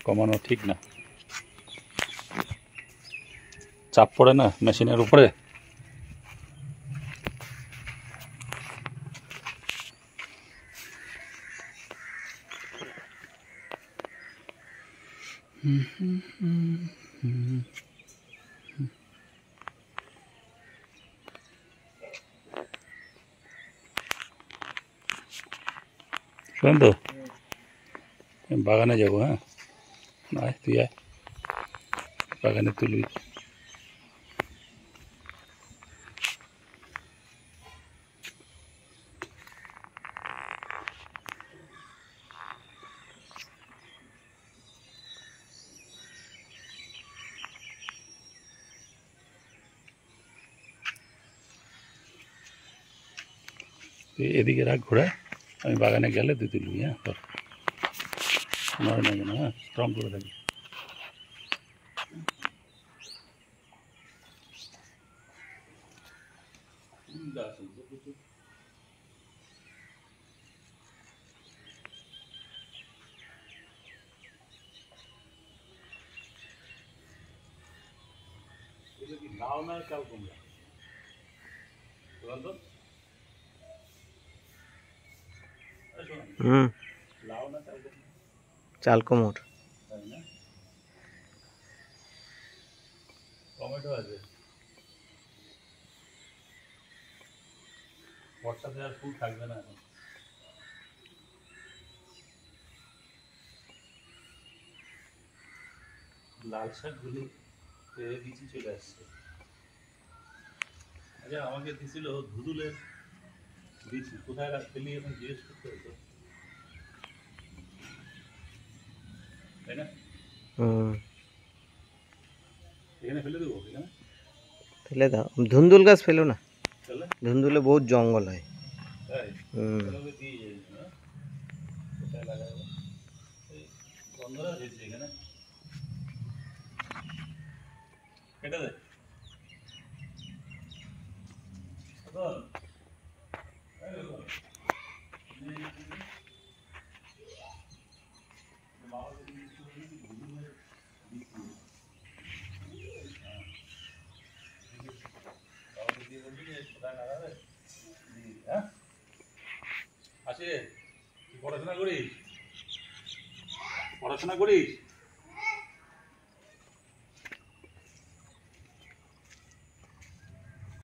কমানো ঠিক না, চাপ পড়ে না মেশিনের উপরে। শোন তো, বাগানে যাবো। হ্যাঁ, আয় তুই আয়, বাগানে তুলবি। তুই এদিকে রাখ ঘোরা, আমি বাগানে গেলে তুই তুলবি। হ্যাঁ, তোর নয় না যেন, হ্যাঁ, স্ট্রং করে থাকবি। লাউ না চাল কুমড়া, লাউ না চাল কুমড়া, চাল কুমড়, তাই না? টমেটো আছে, বর্ষাতে আর ফুল থাকবে না এখন। লাল শাকগুলি বিচি চলে আসছে। আচ্ছা, আমাকে দিছিল ধুদুলের বিচি, কোথায় ফেলি এখন জিজ্ঞেস করতে হতো, তাই না? এখানে ফেলে দেবো, এখানে ফেলে দাও। ধুন্দুল গাছ ফেলো না, চলে ধুন্দুলে বহুত জঙ্গল হয়। তাই দিয়ে যাই। হ্যাঁ, কোথায় লাগাবো? এই বন্ধরা হয়েছে এখানে, কেটে দেয়। আসে, পড়াশোনা করিস, পড়াশোনা করিস।